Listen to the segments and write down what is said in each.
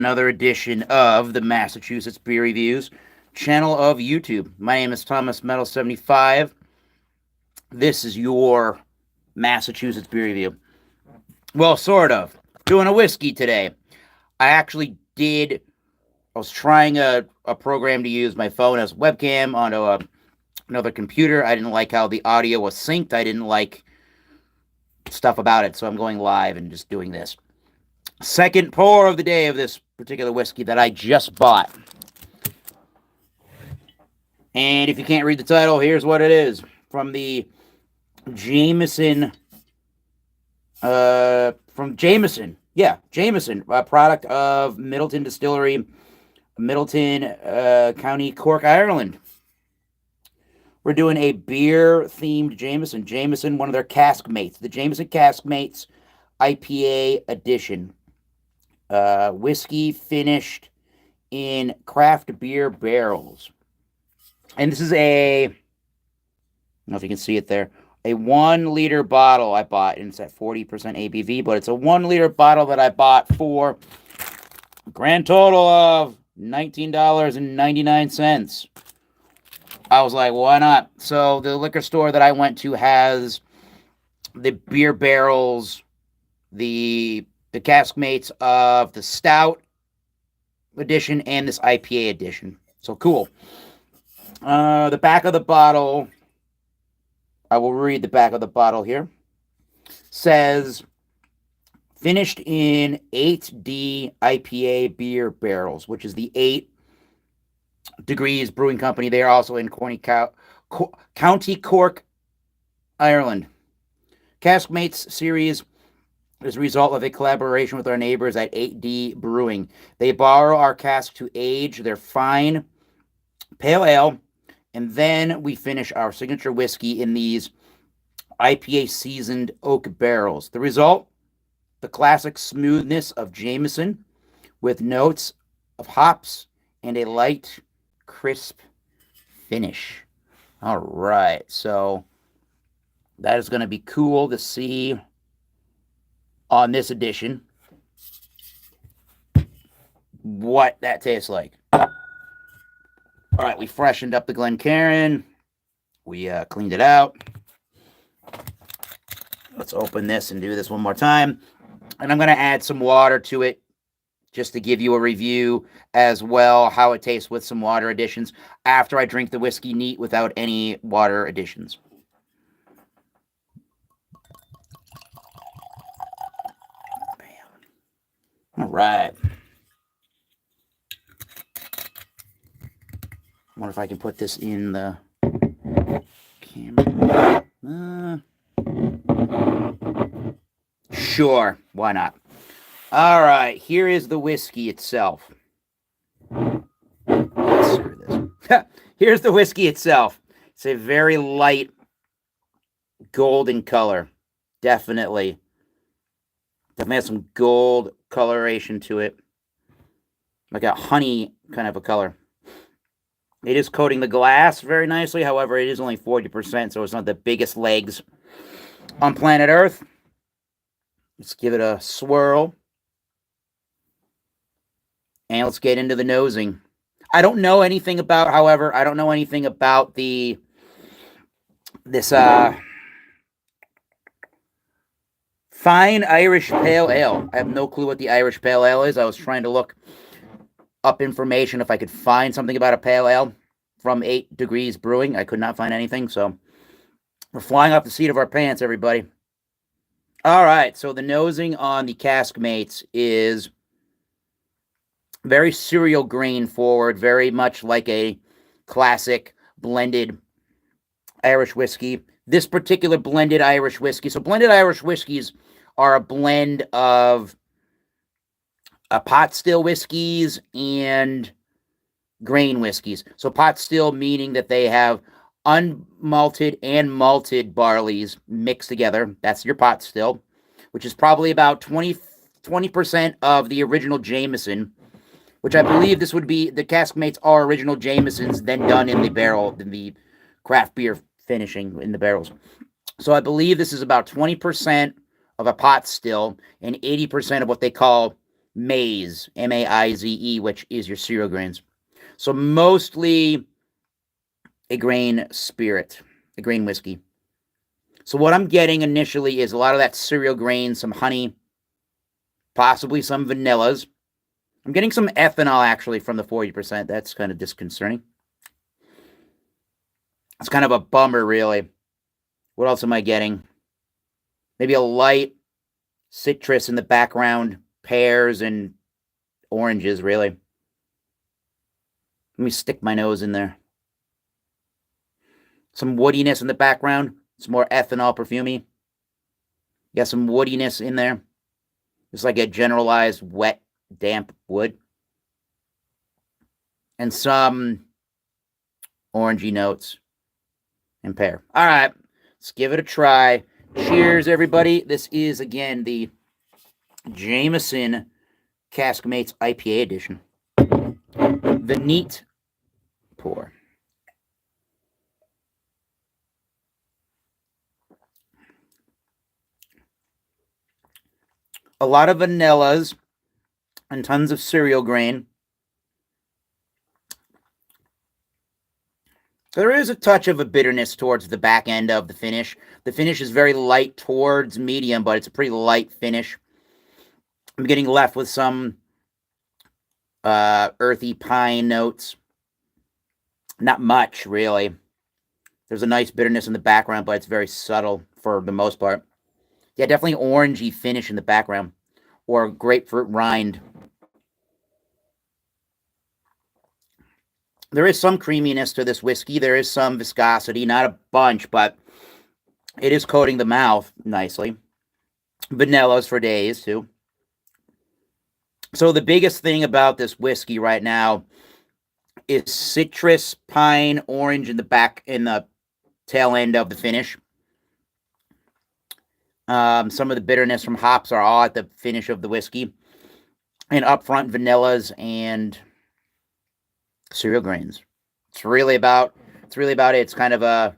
Another edition of the Massachusetts Beer Reviews channel of YouTube. My name is Thomas Metal 75. This is your Massachusetts Beer Review. Well, sort of. Doing a whiskey today. I was trying a program to use my phone as a webcam onto another computer. I didn't like how the audio was synced. I didn't like stuff about it, so I'm going live and just doing this. Second pour of the day of this particular whiskey that I just bought. And if you can't read the title, here's what it is. From the Jameson, Jameson, a product of Middleton Distillery, Middleton, County Cork, Ireland. We're doing a beer-themed Jameson. Jameson, one of their Caskmates. The Jameson Caskmates IPA edition. Whiskey finished in craft beer barrels. And this is I don't know if you can see it there, a 1 liter bottle I bought, and it's at 40% ABV, but it's a 1 liter bottle that I bought for a grand total of $19.99. I was like, why not? So the liquor store that I went to has the beer barrels, the Caskmates of the Stout edition and this IPA edition. So cool. The back of the bottle, I will read the back of the bottle here. Says, finished in 8D IPA beer barrels, which is the 8 Degrees Brewing Company. They are also in County Cork, Ireland. Caskmates series is a result of a collaboration with our neighbors at 8D Brewing. They borrow our cask to age their fine pale ale, and then we finish our signature whiskey in these IPA seasoned oak barrels. The result, the classic smoothness of Jameson with notes of hops and a light, crisp finish. All right, so that is going to be cool to see on this edition what that tastes like. All right, we freshened up the Glencairn. We cleaned it out. Let's open this and do this one more time. And I'm going to add some water to it just to give you a review as well, how it tastes with some water additions after I drink the whiskey neat without any water additions. All right. I wonder if I can put this in the camera. Sure, why not? All right, here is the whiskey itself. Screw this. Here's the whiskey itself. It's a very light golden color. Definitely has some gold coloration to it, like a honey kind of a color. It is coating the glass very nicely. However, it is only 40%, so it's not the biggest legs on planet Earth. Let's give it a swirl, and let's get into the nosing. I don't know anything about this fine Irish Pale Ale. I have no clue what the Irish Pale Ale is. I was trying to look up information if I could find something about a Pale Ale from 8 Degrees Brewing. I could not find anything, so we're flying off the seat of our pants, everybody. All right, so the nosing on the Caskmates is very cereal grain forward, very much like a classic blended Irish whiskey. This particular blended Irish whiskey, so blended Irish whiskeys are a blend of pot still whiskeys and grain whiskeys. So pot still meaning that they have unmalted and malted barleys mixed together. That's your pot still, which is probably about 20% of the original Jameson, which I believe this would be, the Caskmates are original Jamesons, then done in the barrel, in the craft beer finishing in the barrels. So I believe this is about 20% of a pot still and 80% of what they call maize, M-A-I-Z-E, which is your cereal grains. So mostly a grain spirit, a grain whiskey. So what I'm getting initially is a lot of that cereal grain, some honey, possibly some vanillas. I'm getting some ethanol actually from the 40%. That's kind of disconcerting. It's kind of a bummer, really. What else am I getting? Maybe a light citrus in the background, pears and oranges, really. Let me stick my nose in there. Some woodiness in the background. It's more ethanol perfumey. Got some woodiness in there. It's like a generalized wet, damp wood. And some orangey notes and pear. All right, let's give it a try. Cheers, everybody. This is, again, the Jameson Caskmates IPA edition. The neat pour. A lot of vanillas and tons of cereal grain. There is a touch of a bitterness towards the back end of the finish. The finish is very light towards medium, but it's a pretty light finish. I'm getting left with some earthy pine notes. Not much, really. There's a nice bitterness in the background, but it's very subtle for the most part. Yeah, definitely orangey finish in the background. Or grapefruit rind. There is some creaminess to this whiskey. There is some viscosity. Not a bunch, but it is coating the mouth nicely. Vanillas for days, too. So the biggest thing about this whiskey right now is citrus, pine, orange in the tail end of the finish. Some of the bitterness from hops are all at the finish of the whiskey. And up front, vanillas and cereal grains. It's really about it. It's kind of a,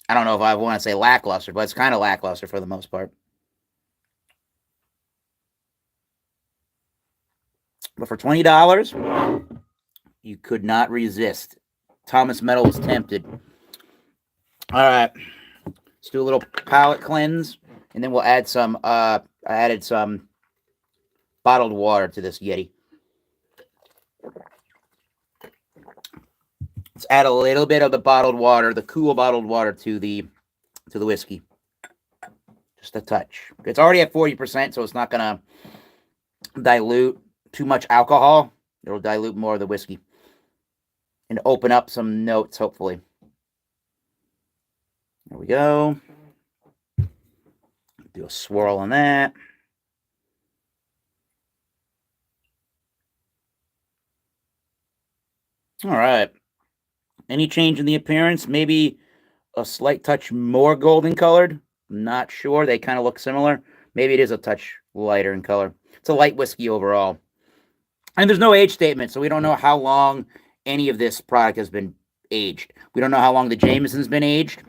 I don't know if I want to say lackluster, but it's kind of lackluster for the most part. But for $20, you could not resist. Thomas Metal was tempted. All right. Let's do a little palate cleanse, and then we'll add some, I added some bottled water to this Yeti. Let's add a little bit of the bottled water, the cool bottled water to the whiskey. Just a touch. It's already at 40%, so it's not going to dilute too much alcohol. It'll dilute more of the whiskey and open up some notes, hopefully. There we go. Do a swirl on that. All right. Any change in the appearance? Maybe a slight touch more golden colored. I'm not sure. They kind of look similar. Maybe it is a touch lighter in color. It's a light whiskey overall. And there's no age statement, so we don't know how long any of this product has been aged. We don't know how long the Jameson's been aged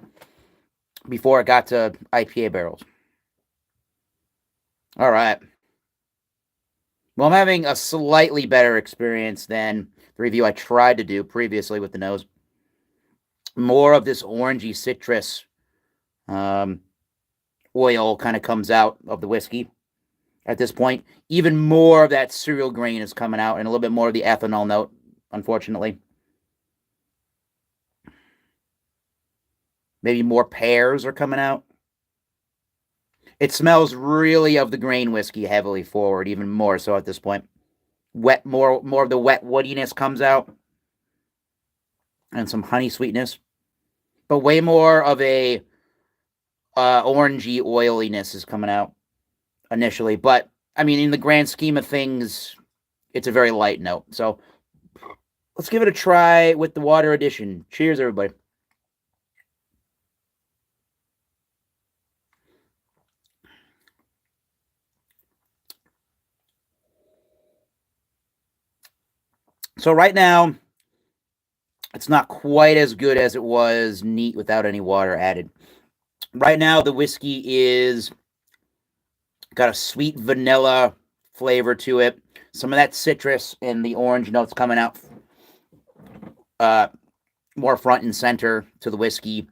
before it got to IPA barrels. All right. Well, I'm having a slightly better experience than the review I tried to do previously with the nose. More of this orangey citrus oil kind of comes out of the whiskey at this point. Even more of that cereal grain is coming out, and a little bit more of the ethanol note, unfortunately. Maybe more pears are coming out. It smells really of the grain whiskey heavily forward, even more so at this point. More of the wet woodiness comes out. And some honey sweetness. But way more of a orangey oiliness is coming out initially. But, I mean, in the grand scheme of things, it's a very light note. So, let's give it a try with the water addition. Cheers, everybody. So right now, it's not quite as good as it was neat without any water added. Right now, the whiskey is Got a sweet vanilla flavor to it. Some of that citrus and the orange notes coming out more front and center to the whiskey.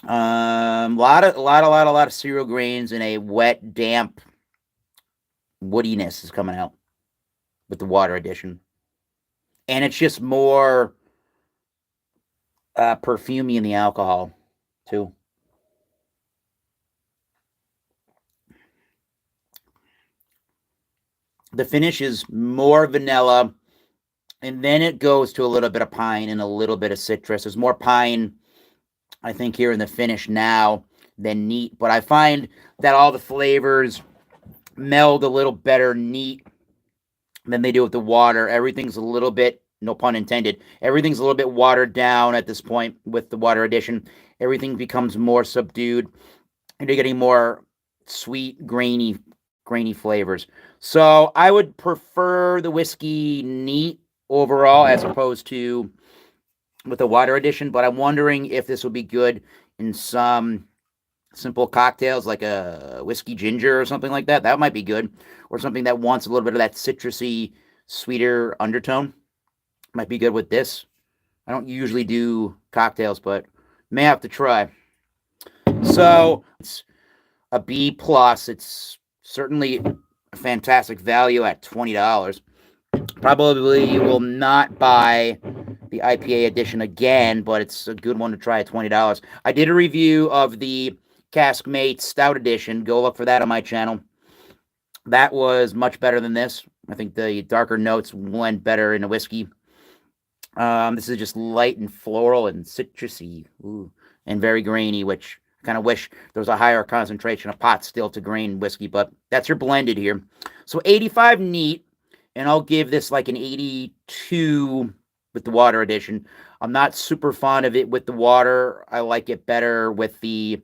A lot of cereal grains and a wet, damp woodiness is coming out with the water addition. And it's just more perfumey in the alcohol, too. The finish is more vanilla, and then it goes to a little bit of pine and a little bit of citrus. There's more pine, I think, here in the finish now than neat, but I find that all the flavors meld a little better neat than they do with the water. Everything's a little bit, no pun intended, everything's a little bit watered down at this point with the water addition. Everything becomes more subdued, and you're getting more sweet, grainy flavors. So I would prefer the whiskey neat overall as opposed to with the water addition, but I'm wondering if this would be good in some simple cocktails like a whiskey ginger or something like that. That might be good. Or something that wants a little bit of that citrusy, sweeter undertone. Might be good with this. I don't usually do cocktails, but may have to try. So it's a B plus. It's certainly a fantastic value at $20. Probably will not buy the IPA edition again, but it's a good one to try at $20. I did a review of the Caskmates Stout Edition. Go look for that on my channel. That was much better than this. I think the darker notes went better in the whiskey. This is just light and floral and citrusy, and very grainy, which I kind of wish there was a higher concentration of pot still to grain whiskey, but that's your blended here. So 85 neat, and I'll give this like an 82 with the water addition. I'm not super fond of it with the water. I like it better with the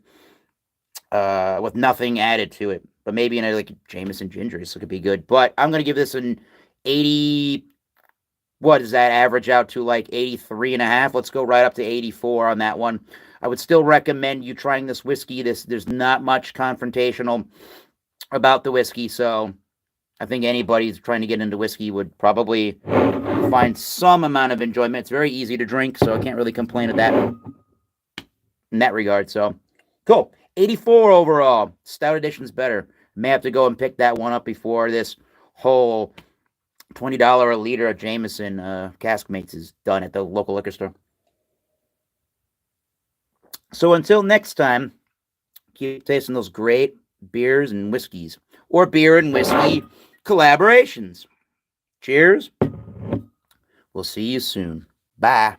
with nothing added to it. But maybe in a like Jameson ginger, so it could be good. But I'm gonna give this an 80. What does that average out to? Like 83.5. Let's go right up to 84 on that one. I would still recommend you trying this whiskey. There's not much confrontational about the whiskey, so I think anybody who's trying to get into whiskey would probably find some amount of enjoyment. It's very easy to drink, so I can't really complain of that in that regard. So, cool. 84 overall. Stout edition's better. May have to go and pick that one up before this whole $20 a liter of Jameson Caskmates is done at the local liquor store. So until next time, keep tasting those great beers and whiskeys, or beer and whiskey collaborations. Cheers. We'll see you soon. Bye.